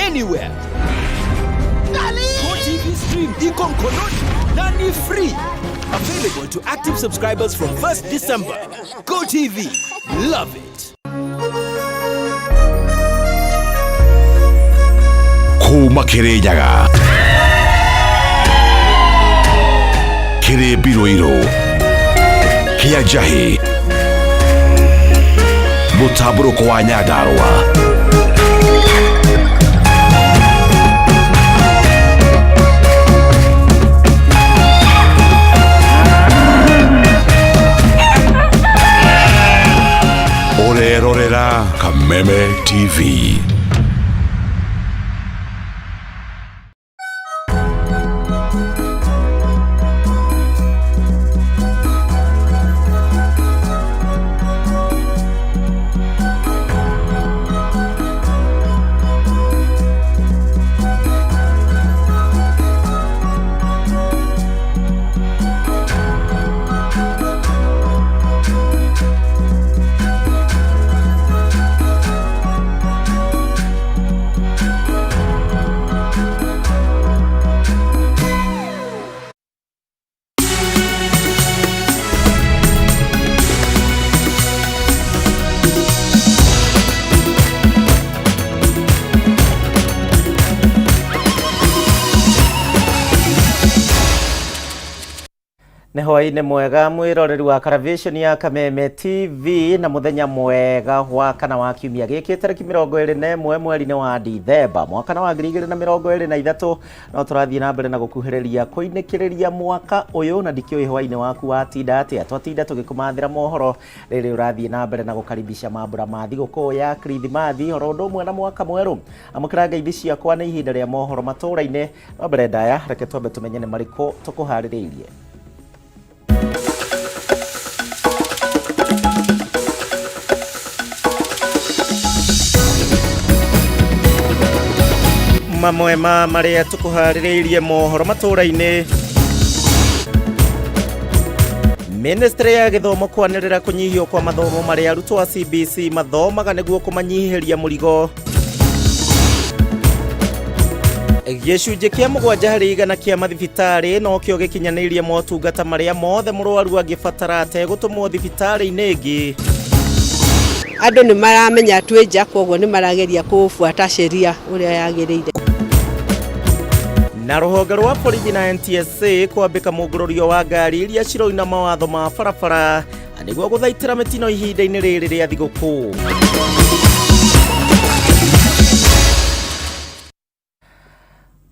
anywhere. GoTV Stream iko mkononi na ni free. Available to active subscribers from 1st December. GoTV, love it. Kuma kirejaga kire biroiro kia jahi mutaburo kwa nyadarwa orerorera Kameme TV. Nehoine mwega mwiroreri wa television ya Kameme TV na muthenya mwega wa kana wa kiumia giki tariki 21 mweri wa Dithemba mwaka wa 2023 no turathie na mbere na gukuhiriria kuinikiriria mwaka uyu na ndikio ihwaine waku watinda atia twatinda tugikumathira mohoro riri urathie na mbere na gukaribisha mambura ma thiguku ya Krismathi horo ndumwe na mwaka mweru amukira ngeithi ciakwa na ihinda ria mohoro maturaine no mbere ndaya reke twambe tumenye ne mariko tukuhaririirie. Mamwe maria tukuhaririirie mohoro maturaine. Ministry ya githomo kwanirira kunyihio kwa mathomo maria arutwo a CBC mathomaga niguo kumanyihiria murigo. Gicunjĩ kia 7% kia mathibitari no kio gikinyanirie motungata maria mothe murwaru angibatara ate gutumwo thibitari-ini ingi. Andu ni maramenya twenja koguo ni marageria kufuata sheria uria yagirire. Na ruhonge rwa borithi na NTSA kwambika mugururio wa ngari iria ciroina mawatho ma barabara niguo guthaitira mitino ihinda-ini riri ria thiguku.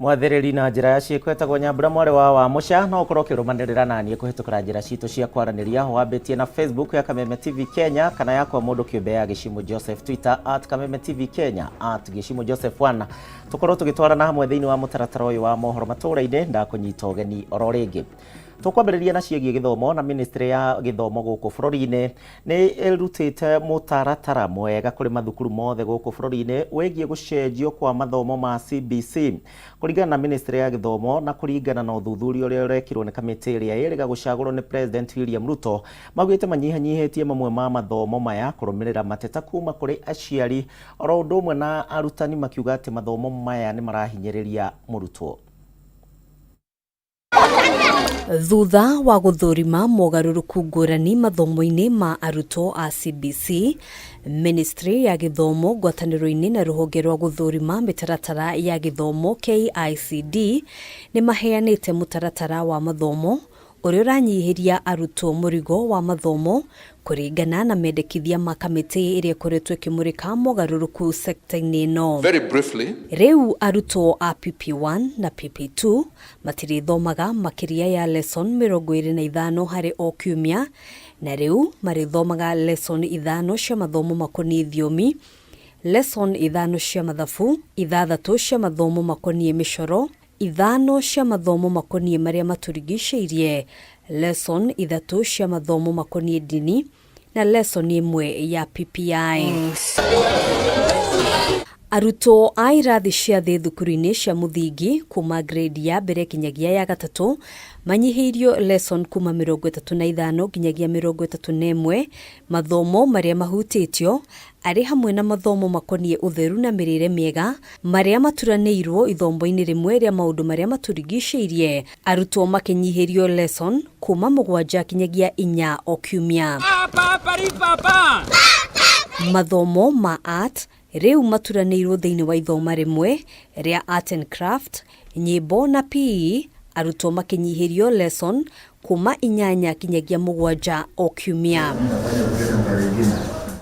Mwathiriri na njira ya ciikwetagwo Nyambura mwari wa Musha no ukorwo kirumanirira nanie kuhitukira njira citu cia kwaraniria wambitie na Facebook ya Kameme TV Kenya kana yakwa mundu kiumbe ya Gishimo Joseph, Twitter @Kameme TV Kenya @Gishimo Joseph 1 tukorwo tugitwarana hamwe thiini wa mutaratara uyu wa mohoro maturaine ndakunyita ugeni oro ringi. Tukwambiriria na ciegi githomo na ministry ya githomo guku bururi-ini ni irutite mutaratara mwega kuri mathukuru mothe guku bururi-ini wegie gucenjio kwa mathomo ma CBC kuringana na ministry ya githomo na kuringana na uthuthuria uria urekirwo ni kamiti iria iriga gucagurwo ni President William Ruto magwite manyihanyihitie mamwe ma mathomo maya kurumirira mateta kuma kuri aciari oro undu umwe na arutani makiuga ati mathomo maya ni marahinyiriria murutwo. Thutha wa guthurima mogaruruku ngurani mathomo-ini ma arutwo a CBC, Ministry ya githomo ngwataniro-ini na ruhonge rwa guthurima mitaratara ya githomo KICD ni maheanite mutaratara wa mathomo uria uranyihiria arutwo murigo wa mathomo kuringana na mendekithia ma kamiti iria koretwe kimurika mogaruruku sekta-ini ino. Very briefly, Riu arutwo a PP1 na PP2 matirithomaga makiria ya lesson 25 hari o kiumia na riu marithomaga lesson 5 cia mathomo makoni thiomi, lesson 5 cia mathabu, 6 cia mathomo makoni micoro, 5 cia mathomo makoni maria maturigicĩirie, lesson 3 cia mathomo makoni dini na lesson 1 ya PPI. Arutwo a irathi cia thĩ thukuru-inĩ cia mũthingi kuma grade ya mbere kinyagia ya gatatũ manyihiirio lesson kuma 35 kinyagia 31 mathomo marĩa mahutĩtio arĩ hamwe na mathomo makonie ũtheru na mĩrĩre mĩega marĩa maturanĩirwo ithomo-inĩ rĩmwe rĩa maũndũ marĩa maturigicĩirie. Arutwo makinyihirio lesson kuma 7 kinyagia 4 o kiumia. Mathomo ma art rĩu maturanĩirwo thĩinĩ wa ithoma rĩmwe rĩa art and craft, nyĩmbo na PE. Arutwo makinyihirio lesson kuma 8 kinyagia 7 o kiumia.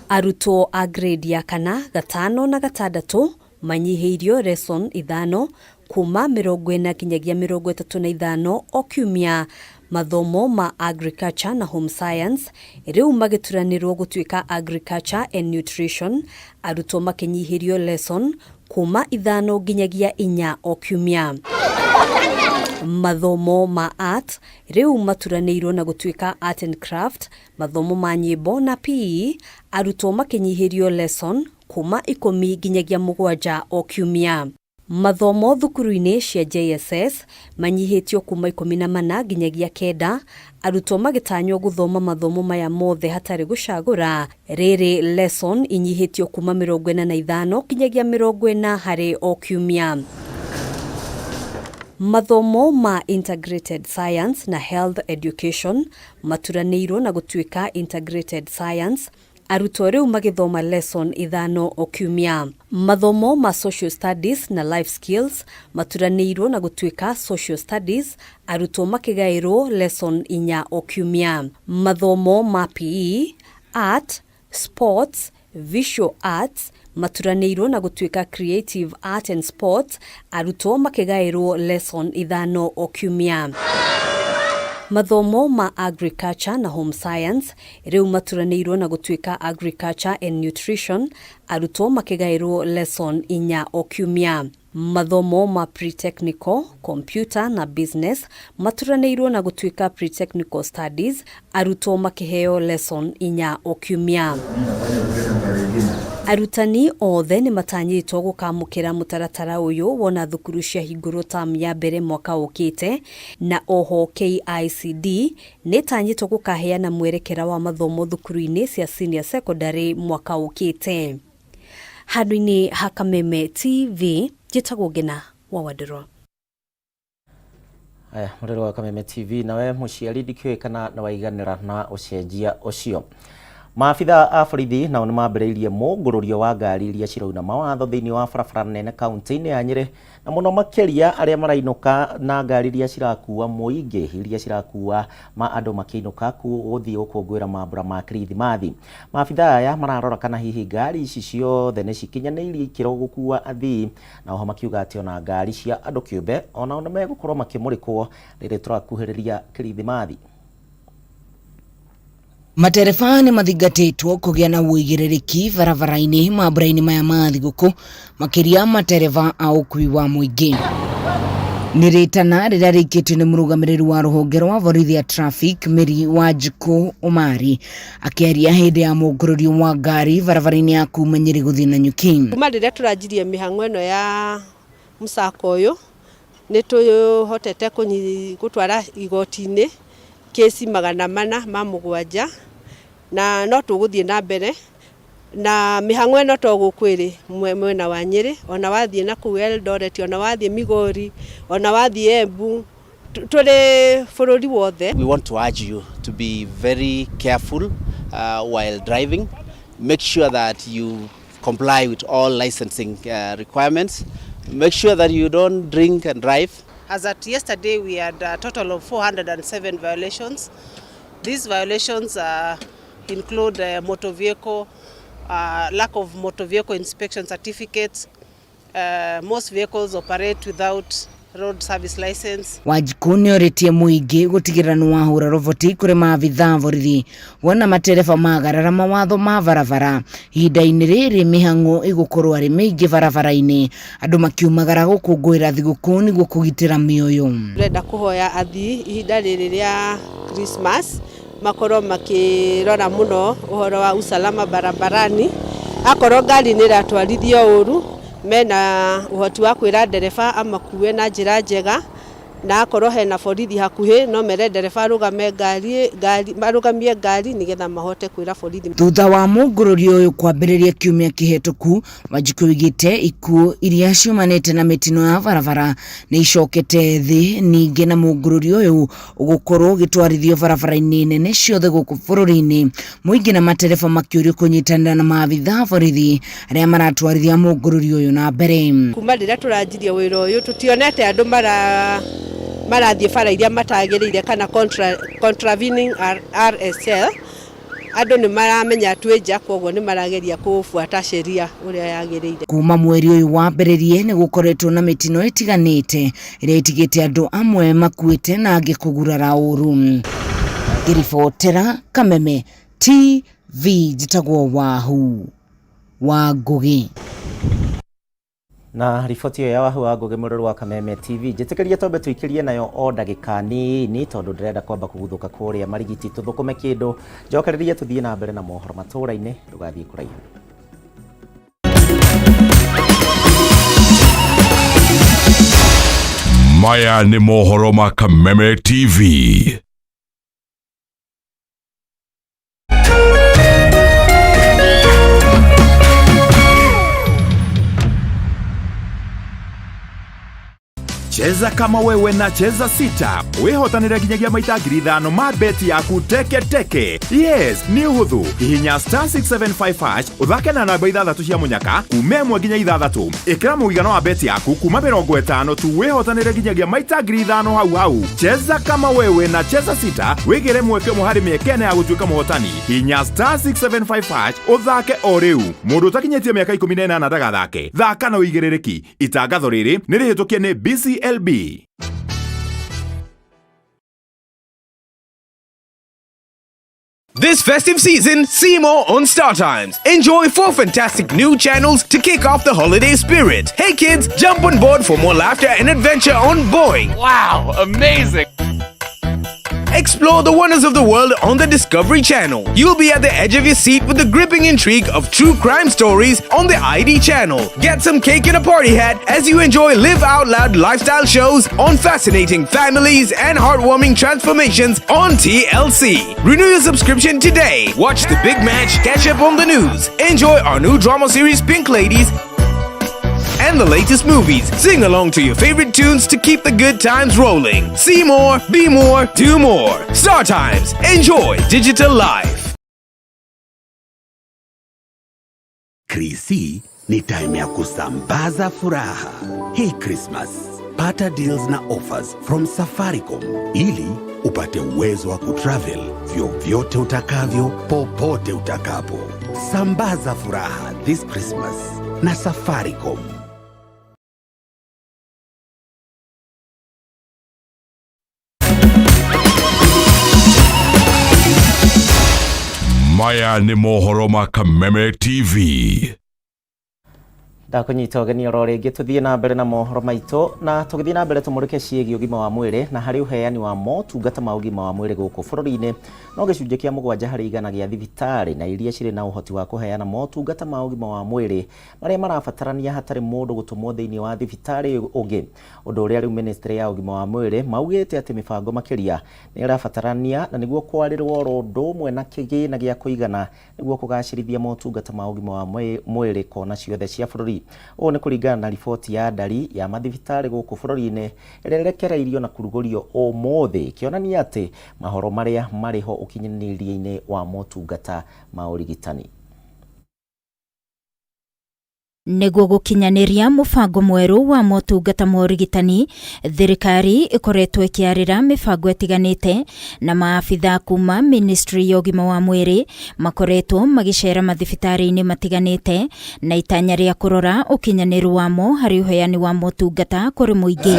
Arutwo a grade ya 4, 5 na 6 manyihiirio lesson 5 kuma 40 kinyagia 35 o kiumia. Mathomo ma agriculture na home science rĩu magĩturanĩrwo gũtuĩka agriculture and nutrition. Arutwo makinyihirio lesson kuma 5 nginyagia 4 o kiumia. Mathomo ma art rĩu maturanĩirwo na gũtuĩka art and craft. Mathomo ma nyĩmbo na PE arutwo makinyihirio lesson kuma 10 nginyagia 7 o kiumia. Mathomo thukuru-inĩ cia JSS manyihĩtio kuma 14 nginyagia 9. Arutwo magĩtanywo gũthoma mathomo maya mothe hatarĩ gũcagũra. Rĩrĩ lesson inyihĩtio kuma 45 nginyagia 40 harĩ o kiumia. Mathomo ma integrated science na health education maturanĩirwo na gũtuĩka integrated science. Arutwo rĩu magĩthoma lesson 5 o kiumia. Mathomo ma social studies na life skills maturanĩirwo na gũtuĩka social studies. Arutwo makĩgaĩrwo lesson 4 o kiumia. Mathomo ma PE, art, sports, visual arts maturanĩirwo na gũtuĩka creative art and sports. Arutwo makĩgaĩrwo lesson 5 o kiumia. Mathomo ma agriculture na home science rĩu maturanĩirwo na gũtuĩka agriculture and nutrition. Arutwo makĩgaĩrwo lesson 4 o kiumia. Mathomo ma pre-technical, computer na business maturanĩirwo na gũtuĩka pre-technical studies. Arutwo makĩheo lesson 4 o kiumia. Arutani othe nĩ matanyĩtwo gũkamũkĩra mũtaratara ũyũ wona thukuru cia hingũrwo term ya mbere mwaka ũkĩte, na oho KICD nĩ tanyĩtwo gũkaheana mwerekera wa mathomo thukuru-inĩ cia senior secondary mwaka ũkĩte. Handũ-inĩ ha Kameme TV, njĩtagwo Ngina wa Wadĩro. Mũrero wa Kameme TV nawe mũciari ndikĩoĩkana na waiganĩra na ũcenjia ũcio. Maabitha a borithi nao nĩ mambĩrĩirie mũngũrũrio wa ngari iria cirauna mawatho thĩinĩ wa barabara nene kaunti-inĩ ya Nyĩrĩ, na mũno makĩria arĩa marainũka na ngari iria cirakua mũingĩ, iria cirakua andũ makĩinũka gũthiĩ gũkũngũĩra mambura ma Kirithimathi. Maabitha aya mararora kana hihi ngari ici ciothe nĩ cikinyanĩirie ikĩro gũkua athii, na oho makiuga atĩ ona ngari cia andũ kĩũmbe onao nĩ megũkorwo makĩmũrĩkwo rĩrĩa tũrakuhĩrĩria Kirithimathi. Matereba nĩ mathingatĩtwo kũgĩa na ũigĩrĩrĩki barabara-inĩ mambura-inĩ maya ma thigũkũ, makĩria matereba a ũkui wa mũingĩ. Nĩ rĩtana rĩrĩa rĩkĩtio nĩ mũrũgamĩrĩri wa rũhonge rwa borithi ya traffic Mary Wanjikũ Omari akĩaria hĩndĩ ya mũngũrũrio wa ngari barabara-inĩ ya kuma Nyĩrĩ gũthiĩ Nanyuki. Kuma rĩrĩa tũranjirie mĩhang'o ĩno ya mũcako ũyũ nĩ tũhotete gũtwara igoti-inĩ kesi 407 na no tũgũthiĩ na mbere na mĩhang'o ĩno to gũkwĩrĩ mwena wa Nyĩrĩ, ona wathiĩ na kũu Eldoret, ona wathiĩ Migori, ona wathiĩ Embu, tũrĩ bũrũri wothe. We want to urge you to be very careful while driving. Make sure that you comply with all licensing requirements. Make sure that you don't drink and drive. As at yesterday, we had a total of 407 violations. These violations include motor vehicle, lack of motor vehicle inspection certificates. Most vehicles operate without road service license. Wanjikũ nĩ orĩtie mũingĩ gũtigĩrĩra nĩ wahũra roboti kũrĩ maabitha borithi wona matereba magarara mawatho ma barabara. Ihinda-inĩ rĩrĩ mĩhang'o ĩgũkorwo arĩ mĩingĩ barabara-inĩ, andũ makiumagara gũkũngũĩra thigũkũ nĩguo kũgitĩra mĩoyo. Turenda kũhoya athii ihinda rĩrĩ rĩa Christmas makorwo makĩrora mũno ũhoro wa usalama barabarani. Akorwo ngari nĩ ĩratwarithio ũru, mena uhoti wa kwira ndereba amakuwe na njira njega na akorwo hena borithi hakuhi no mere ndereba arugame marugamie ngari nigetha mahote kwira borithi. Thutha wa mungururi uyu kwambiriria kiumia kihituku, Wanjiku wigite ikuo iria ciumanite na mitino ya barabara ni icokete thi. Ningi na mungururi uyu ugukorwo gitwarithio barabara-ini nene ciothe guku bururi-ini, muingi na matereba makiurio kunyitanira na maabitha borithi aria maratwarithia mungururi uyu na mbere. Kuma riria turanjirie wira uyu tutionete andu marathie bara iria matagirire kana contravening RSL. Andu ni maramenya twenja koguo ni marageria kufuata sheria uria yagirire. Kuma mweri uyu wambiririe ni gukoretwo na mitino itiganite iria itigite andu amwe makuite na angi kugurara uru. Ngiribotera Kameme TV, jitagwo Wahu wa Ngugi. Na riboti ya Wahu wa Ngugi mururu wa Kameme TV njitikirie tombe tuikirie nayo o ndagika nini tondu ndirenda kwamba kuguthuka kuria marigiti tuthukume kindu. Njokeririe tuthie na mbere na mohoro matũra-ini, ndugathie kuraihu. Maya ni mohoro ma Kameme TV. Cheza kama wewe na cheza sita. Wihotanire nginyagia maita 5,000 ma beti yaku teke teke. Yes, ni uhuthu. Hihinya *675# uthake na namba 6 cia munyaka kuma 1 nginya 6. Ikira muigana wa beti yaku kuma 50 tu wihotanire nginyagia maita 5,000 hau. Cheza kama wewe na cheza sita. Wigire mweke muhari miekene ya gutuika muhotani. Hihinya *675# uthake o riu. Mundu utakinyetie miaka 18 ndagathake. Thaka na uigirereki. Itangatho riri ni rihitukie ni BCLB. This festive season, see more on Star Times. Enjoy 4 fantastic new channels to kick off the holiday spirit. Hey kids, jump on board for more laughter and adventure on Boeing. Wow, amazing! Explore the wonders of the world on the Discovery Channel. You'll be at the edge of your seat with the gripping intrigue of true crime stories on the ID Channel. Get some cake and a party hat as you enjoy live out loud lifestyle shows on fascinating families and heartwarming transformations on TLC. Renew your subscription today. Watch the big match, catch up on the news, enjoy our new drama series Pink Ladies, and the latest movies. Sing along to your favorite tunes to keep the good times rolling. See more, be more, do more. Star Times. Enjoy digital life. Krisi ni time ya kusambaza furaha. Hii Christmas, pata deals na offers from Safaricom ili upate uwezo wa kutravel vyovyote utakavyo, popote utakapo. Sambaza furaha this Christmas na Safaricom. Maya ni mohoro ma Kameme TV. Ndakunyita ũgeni oro rĩngĩ tuthie na mbere na mohoro maitũ na tũgĩthiĩ na mbere tũmũrĩke ciĩgiĩ ũgima wa mwĩrĩ na harĩ ũheani wa motungata ma ũgima wa mwĩrĩ gũkũ bũrũri-inĩ no gĩcunjĩ kĩa 7 harĩ 100 gĩa thibitarĩ na iria cirĩ na ũhoti wa kũheana motungata ma ũgima wa mwĩrĩ marĩa marabatarania hatarĩ mũndũ gũtũmwo thĩinĩ wa thibitarĩ ũngĩ. Ũndũ ũrĩa rĩu ministry ya ũgima wa mwĩrĩ maugĩte atĩ mĩbango makĩria nĩ ĩrabatarania na nĩguo kwarĩrwo oro ũndũ ũmwe na kĩgĩna gĩa kũigana nĩguo kũgacĩrithia motungata ma ũgima wa mwĩrĩ kona ciothe cia bũrũri. Ũũ nĩ kũringana na riboti ya ndari ya mathibitarĩ gũkũ bũrũri-inĩ ĩrĩa ĩrekereirio na kurugũrio ũmũthĩ kĩonania atĩ mahoro marĩa marĩ ho ũkinyanĩria-inĩ wa motungata ma ũrigitani. Nĩguo gũkinyanĩria mũbango mwerũ wa motungata ma ũrigitani, thirikari ĩkoretwo ĩkĩarĩra mĩbango ĩtiganĩte na maabitha kuma ministry ya ũgima wa mwĩrĩ makoretwo magĩcera mathibitarĩ-inĩ matiganĩte na itanya rĩa kũrora ũkinyanĩru wamo harĩ ũheani wa motungata kũrĩ mũingĩ.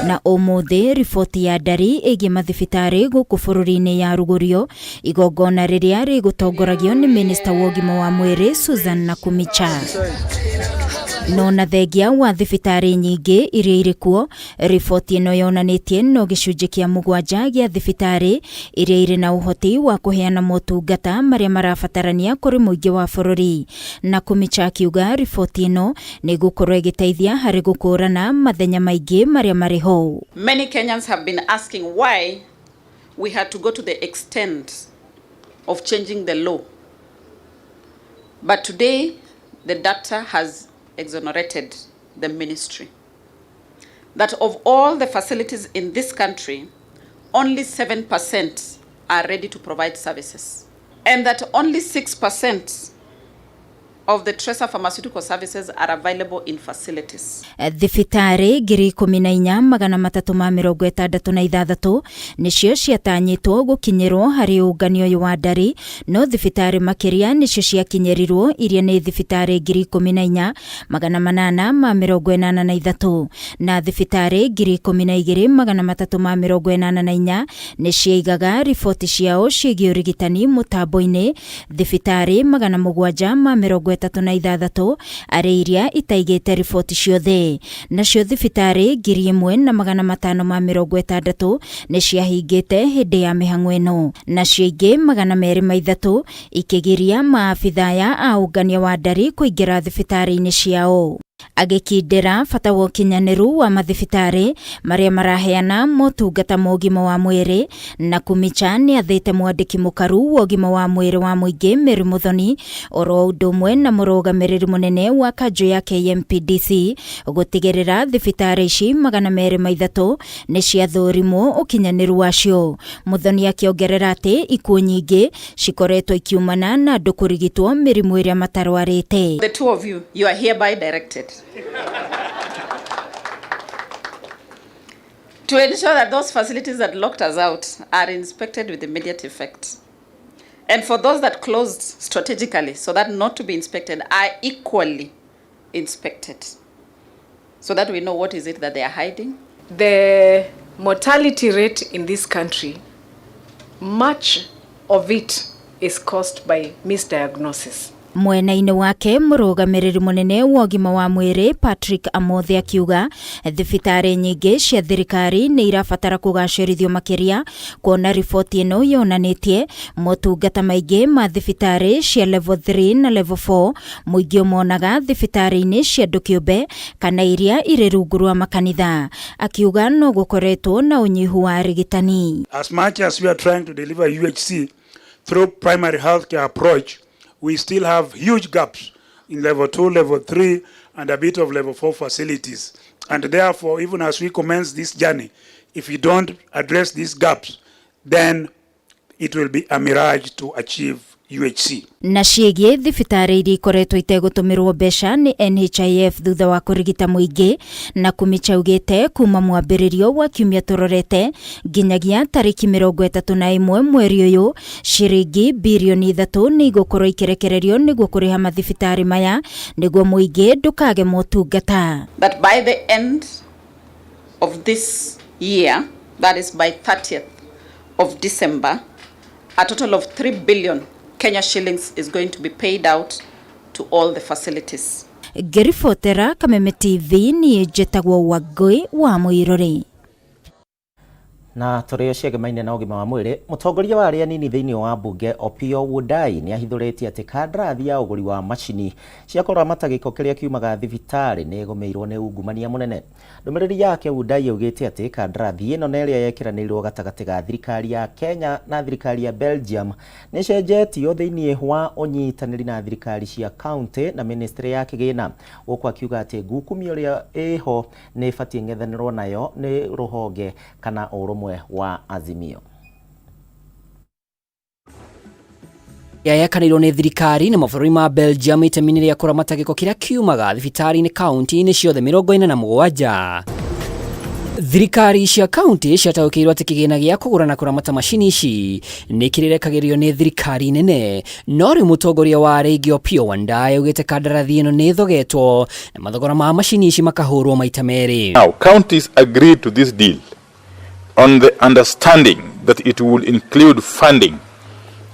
Na ũmũthĩ riboti ya ndari ĩgiĩ mathibitarĩ gũkũ bũrũri-inĩ ya rugũrio igongona rĩrĩa rĩgũtongoragio nĩ minista wa ũgima wa mwĩrĩ Susan Nakumicha. no na thengia wa thibitari nyingi iria iri kuo, riboti ino yonanitie no gicunji kia 7 gia thibitari iria iri na uhoti wa kuheana motungata maria marabatarania kuri muingi wa bururi. Na Kumicha akiuga riboti ino ni gukorwo igiteithia hari gukurana mathenya maingi maria mari ho. Many Kenyans have been asking why we had to go to the extent of changing the law. But today, the data has exonerated the ministry. That of all the facilities in this country, only 7% are ready to provide services. And that only 6% of the tracer pharmaceutical services are available in facilities. Thibitari 14,366 nicio ciatanyitwo gukinyirwo hari unganio uyu wa ndari, no thibitari makiria nicio ciakinyirirwo iria ni thibitari 14,883 na thibitari 12,384 niciaigaga riboti ciao ciĩgiĩ ũrigitani mũtambo-inĩ. Thibitari 736 arĩ iria itaigĩte riboti ciothe. Nacio thibitari 1,560 nĩ ciahingĩte hĩndĩ ya mĩhang'o ĩno. Nacio ingĩ 203 ikĩgiria maabitha a ũngania wa ndari kũingĩra thibitari-inĩ ciao. Agikindira bata wa ukinyaniru wa mathibitari maria maraheana motungata ma ũgima wa mwĩrĩ. Na Kumicha ni athĩte mwandĩki mũkaru wa ũgima wa mwĩrĩ wa mũingĩ Mary Muthoni oro ũndũ ũmwe na mũrũgamĩrĩri mũnene wa kanjũ ya KMPDC gũtigĩrĩra thibitari ici 203 nĩ ciathũrimwo ũkinyaniru wacio. Muthoni akiongerera atĩ ikuũ nyingĩ cikoretwo ikiumana na andũ kũrigitwo mĩrimũ ĩrĩa matarwarĩte. The two of you are hereby directed to ensure that those facilities that locked us out are inspected with immediate effect. And for those that closed strategically so that not to be inspected are equally inspected so that we know what is it that they are hiding. The mortality rate in this country, much of it is caused by misdiagnosis. Mwena-inĩ wake mũrũgamĩrĩri mũnene wa ũgima wa mwĩrĩ Patrick Amothĩ akiuga thibitari nyingĩ cia thirikari nĩ irabatara kũgacĩrithio makĩria, kuona riboti ĩno yonanĩtie motungata maingĩ ma thibitari cia level 3 na level 4 mũingĩ ũmonaga thibitari-inĩ cia andũ kĩũmbe kana iria irĩ rungu rwa makanitha. Akiuga no gũkoretwo na ũnyihu wa arigitani. As much as we are trying to deliver UHC through primary healthcare approach, we still have huge gaps in level 2, level 3, and a bit of level 4 facilities. And therefore, even as we commence this journey, if we don't address these gaps, then it will be a mirage to achieve UHC. Na ciĩgiĩ thibitari iria ikoretwo itegũtũmĩrwo mbeca nĩ NHIF thutha wa kũrigita mũingĩ. Na Kumicha ugĩte kuma mwambĩrĩrio wa kiumia tũrorete nginyagia tarĩki 31 mweri ũyũ, ciringi birioni 3 nĩ igũkorwo ikĩrekererio nĩguo kũrĩha mathibitari maya nĩguo mũingĩ ndũkage motungata. That by the end of this year, that is by 30th of December, a total of 3 billion Kenya shillings is going to be paid out to all the facilities. Gerifotera Kameme TV ni jetagwo Wangui wa Muirore. Na tũrĩ ciĩgemaine na ũgima wa mwĩrĩ, mũtongoria wa arĩa anini thĩinĩ wa mbunge Opiyo Wandayi nĩ ahithũrĩtie atĩ kandarathi ya ũgũri wa macini cia kũramata gĩko kĩrĩa kiumaga thibitarĩ nĩ ĩgũmĩirwo nĩ ungumania mũnene. Ndũmĩrĩri yake Wandayi augĩte atĩ kandarathi ĩno na ĩrĩa yekĩranĩirwo gatagatĩ ga thirikari ya Kenya na thirikari ya Belgium nĩ cenjetio thĩinĩ wa ũnyitanĩri na thirikari cia county na ministry ya kĩgĩna. Gũkũ akiuga atĩ ngukumio ĩrĩa ĩho nĩ ĩbatiĩ ng'ethanĩrwo nayo nĩ rũhonge kana ũrũmwe wa Azimio. Yakanirwo nĩ thirikari na mabũrũri ma Belgium itemi-inĩ rĩa kũramata gĩko kĩrĩa kiumaga thibitarĩ-inĩ kaunti-inĩ ciothe 47. Thirikari cia kaunti ciataũkĩirwo atĩ kĩgĩna gĩa kũgũra na kũramata macini ici nĩ kĩrĩrekagĩrio nĩ thirikari nene, no rĩu mũtongoria wa rĩngĩ Opiyo Wandayi augĩte kandarathi ĩno nĩ thogetwo na mathogora ma macini ici makahũrwo maita merĩ. Now, counties agreed to this deal on the understanding that it will include funding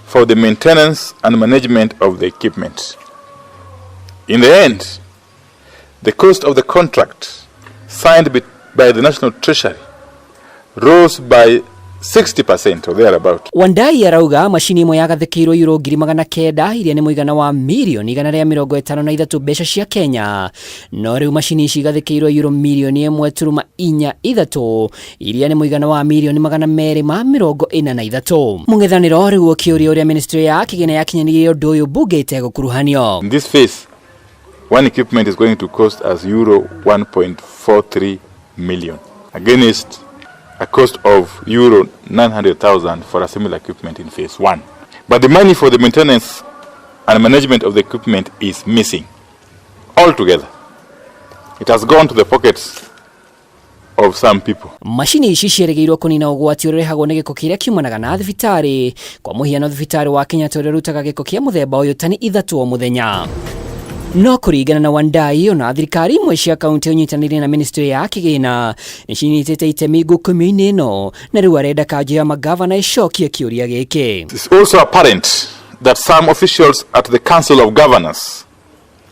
for the maintenance and management of the equipment. In the end, the cost of the contract signed by the National Treasury rose by 60% or thereabout. Wandai arauga mashini imwe yagathikirwo euro 900 iria ni muigana wa milioni 153 mbeca cia Kenya. No riu mashini ici igathikirwo euro milioni 1.43 iria ni muigana wa milioni 243. Mung'ethaniro riu ukiuria uria ministry ya kigene yakinyanirie undu uyu bunge itegukuruhanio. In this phase, one equipment is going to cost us euro 1.43 million against a cost of euro 900,000 for a similar equipment in phase 1. But the money for the maintenance and management of the equipment is missing altogether. It has gone to the pockets of some people. Mashini ici cieregeirwo kunina ugwati urehagwo ni giko kiria kiumanaga na thibitari. Kwa muhiano thibitari wa Kenya tore rutaga giko kia muthemba uyu tani 3 o muthenya. No kuringana na Wandai ona thirikari imwe cia kaunti unyitanire na ministry ya kigina nicinyitite itemi gukumini ino na riu arenda kanjo ya magavana icokie kiuria giki. It's also apparent that some officials at the Council of Governors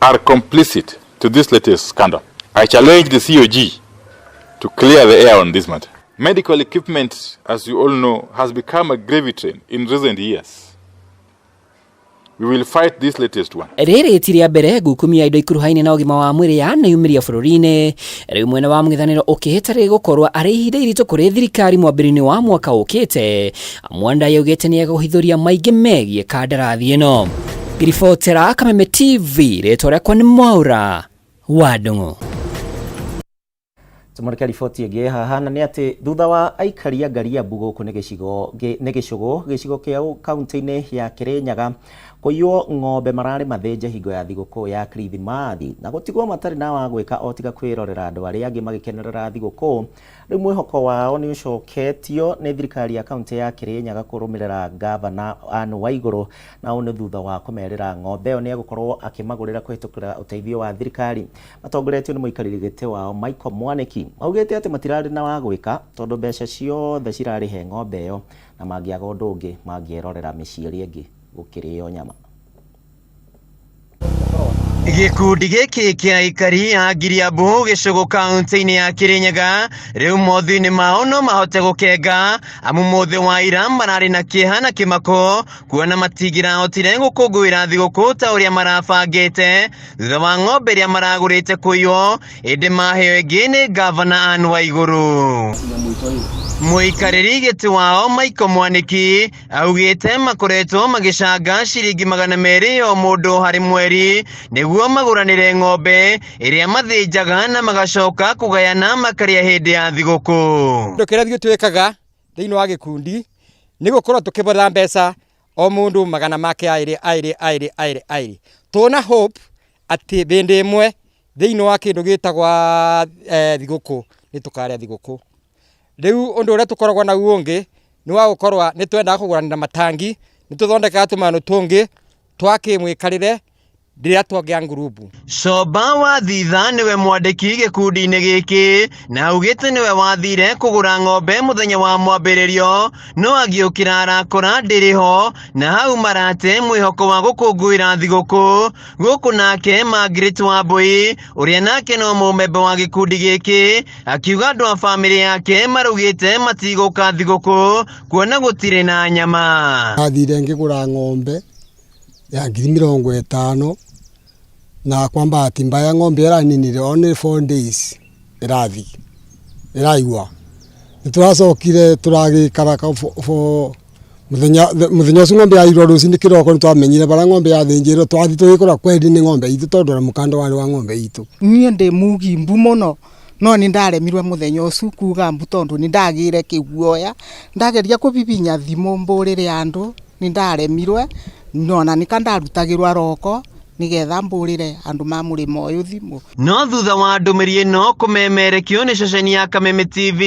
are complicit to this latest scandal. I challenge the COG to clear the air on this matter. Medical equipment, as you all know, has become a gravy train in recent years. We will fight this latest one. Riri tiria mbere gukumia indo ikuruhaine na ugima wa mwiri ya nayumiria bururi-ini. Riu mwena wa mng'ethaniro ukihitari gukorwa ari ihinda iritu kuri thirikari mwambiri-ini wa mwaka ukite. Wandai augite ni eguhithuria maingi megie kandarathi ino. Giribotera Kameme TV ritwa riakwa ni Mwaura wa Ndung'u. Tumurika riboti ĩngĩ haha na nĩ atĩ thutha wa aikari a Ngariabu gũkũ nĩ gĩcigo kĩa kaunti-inĩ ya Kirinyaga kũiywo ng'ombe mararĩ mathĩnje hingo ya thigũkũ ya Kirithimathi na gũtigwo matarĩ na wa gwĩka o tiga kwĩrorera andũ arĩa angĩ magĩkenerera thigũkũ. Rĩu mwĩhoko wao nĩ ũcoketio nĩ thirikari ya kaunti ya Kirinyaga kũrũmĩrĩra gavana Anne Waigũrũ, na ũũ nĩ thutha wa kũmerĩra ng'ombe ĩyo nĩ egũkorwo akĩmagũrĩra kũhĩtũkĩra ũteithio wa thirikari. Matongoretio nĩ mũikarĩri gĩtĩ wao Michael Mwaniki augĩte atĩ matirarĩ na wa gwĩka tondũ mbeca ciothe cirarĩhe ng'ombe ĩyo na mangĩaga ũndũ ũngĩ mangĩerorera mĩciĩ ĩrĩa ĩngĩ gũkĩrĩo nyama. Gikundi giki kia aikari a Ngariabu gĩcigo kaunti-inĩ ya Kirinyaga rĩu mothe-inĩ mao no mahote gũkenga amu mothe wa ira mararĩ na kĩeha na kĩmako kuona matingĩrahotire gũkũngũĩra thigũkũ ta ũrĩa marabangĩte thutha wa ng'ombe iria maragũrĩte kũiywo ĩndĩ maheo ĩngĩ nĩ gavana Anne Waigũrũ. Mũikarĩri gĩtĩ wao Michael Mwaniki augĩte makoretwo magĩcanga ciringi 200 o mũndũ harĩ mweri nĩguo magũranĩre ng'ombe ĩrĩa mathĩnjaga na magacoka kũgayana makarĩa hĩndĩ ya thigũkũ. Ũndũ kĩrĩa twĩkaga thĩinĩ wa gĩkundi nĩ gũkorwo tũkĩbara mbeca o mũndũ 100 make aĩrĩ. Tũna hope atĩ bĩndĩ ĩmwe thĩinĩ wa kĩndũ gĩtagwa thigũkũ nĩ tũkarĩa thigũkũ. Rĩu ũndũ ũrĩa tũkoragwo naguo ũngĩ nĩ wa gũkorwa nĩ twendaga kũgũranĩra matangi, nĩ tũthondekaga tũmano tũngĩ twa kĩmwĩkarĩre rĩrĩa twagĩa ngurubu. Coba wa thitha niwe mwandĩki gĩkundi-inĩ gĩkĩ na augĩte niwe wathire kũgũra ng'ombe mũthenya wa mwambĩrĩrio no agĩũkĩra arakora ndĩrĩ ho na hau marate mwĩhoko wa gũkũngũĩra thigũkũ gũkũ nake Margaret Wambui ũrĩa nake no mũmemba wa gĩkundi gĩkĩ akiuga andũ a bamĩrĩ yake marugĩte matigũka thigũkũ kuona gũtirĩ na nyama. Athire ngĩgũra ng'ombe ya 50,000 na kwa bahati mbaya ng'ombe ĩraninire only 4 days ĩraigua. Nĩtũracokire tũragĩikara muthenya ũcio ng'ombe yairwo rũcinĩ kĩroko nĩtwamenyire bara ng'ombe yathĩnjĩrwo twathi tũgĩkora kweli nĩ ng'ombe itũ tondũ na mũkanda warĩ wa ng'ombe itũ. Niĩ ndĩ mugimbu mũno no nĩ ndaremirwe muthenya ũcio kuga mbu tondũ nĩ ndagĩire kĩguoya ndageria kũbibinya thimũ mbũrĩre andũ nĩ ndaremirwe nona nĩkandarutagĩrwo aroko nigetha mbũrĩre andũ ma mũrĩmo ũyũ thimũ. No thutha wa ndũmĩrĩri ĩno kũmemerekio nĩ ceceni ya Kameme TV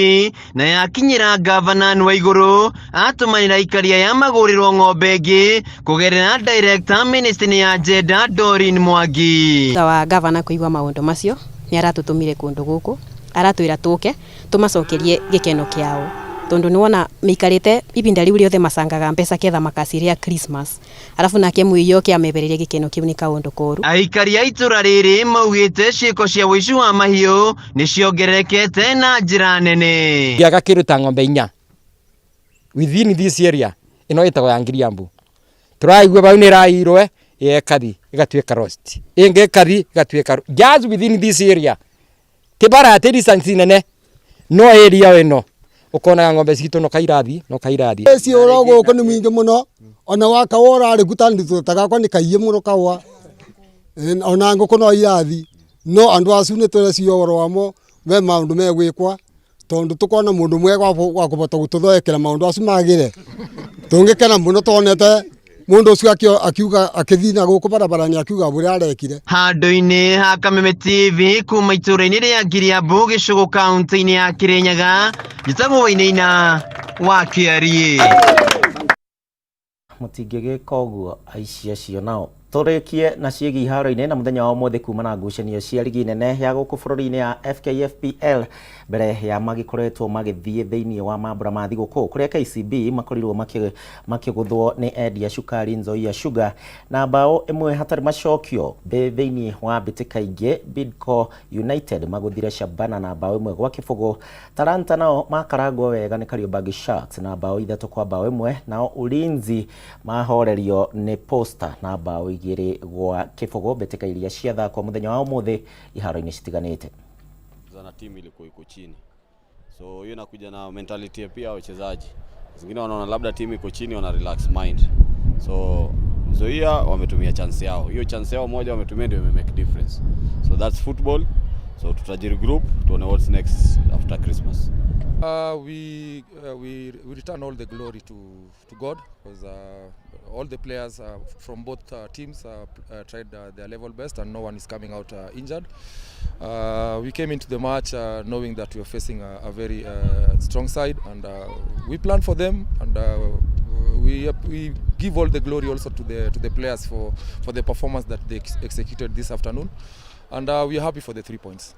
na yakinyĩra gavana Anne Waigũrũ atũmanĩra ikaria ya magũrĩrwo ng'ombe ĩngĩ kũgerera director ministry ya Jeda Doreen Mwangi. Thutha wa gavana kũigua maũndũ macio nĩ aratũtũmire kũndũ gũkũ aratwĩra tũke tũmacokerie gĩkeno kĩao tondu ni wona mikarite ibinda riu riothe macangaga mbeca ketha makaciria Christmas arafu nake muiyo kia mebereria gikeno kiu ni kaundu koru. Aikari a itura riri maugite ciiko cia wici wa mahiu ni ciongererekete na njira nene. Giaga kiruta ng'ombe 4 within this area ino itagwo ya Ngiriambu. Turaigua bau ni rairwe yekathi igatuika roast. Inge kathi igatuika just within this area. Kibara ati distance nene no area weno. Ukona ng'ombe citu no kairathi. Eci orogo ko ni mwingi muno ona waka wora ari gutandi tutaga kwa ni kaiye muno kawa. Ona nguko no irathi no andu acu ni tore cio woro wamo we maundu megwikwa tondu tukona mundu mwega wa kubota gututhoekera maundu acu magire tungikena muno tonete mundu ucio akiuga akithina guku barabarani akiuga buri arekire. Handu-ini ha Kameme TV kuma itura-ini ria Ngiriambu Gicugu kaunti-ini ya Kirinyaga njitagwo Wainaina wa Kiarie. Mutingigika uguo aici acio nao turikie na ciegi iharo-ini na muthenya wa mothe kuma na ngucanio cia ligi nene ya guku bururi-ini ya FKFPL mbere ya magikoretwo magithie thiini wa mambura ma thiguku kuria KCB makorirwo makiguthwo ni Edia Shukari Nzoia Sugar na bao imwe hatari macokio thiini wa bitika ingi Bidco United maguthire Shabana na bao imwe gwa kibugu. Talanta nao makaragwo wega ni Kariobangi Sharks na bao 3-1 nao Ulinzi mahorerio ni Posta na bao 2 gwa kibugu bitika iria cia thako muthenya wa mothe iharo-ini citiganite. Na timu ilikuwa iko chini, so hiyo inakuja na mentality pia ya wachezaji. Zingine wanaona labda timu iko chini, wana relax mind, so Nzoia wametumia chance yao. Hiyo chance yao moja wametumia ndio make difference, so that's football. So tutajiri group tuone what's next after Christmas. We return all the glory to God, because all the players from both teams tried their level best and no one is coming out injured. We came into the match knowing that we were facing a very strong side, and we planned for them, and we give all the glory also to the players for the performance that they executed this afternoon, and we are happy for the 3 points.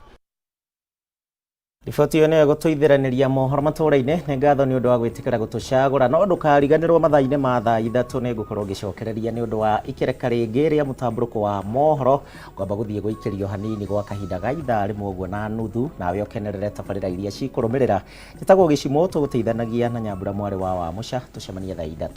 Riboti yo ne gutuithiraniria mohoro matũra-ini ni ngatho ni undu wa gwitikira gutucagura no ndukariganirwo mathaa-ini ma thaa 3 ni ngukorwo ngicokereria ni undu wa ikereka ringi ria mutamburuko wa mohoro kwamba guthie guikirio hanini gwa kahinda ga ithaa rimwe uguo na nuthu nawe ukenerere tabarira iria cikurumirira gitagwo gicimo tuguteithanagia na Nyambura mwari wa Mucha tucemanie thaa 3.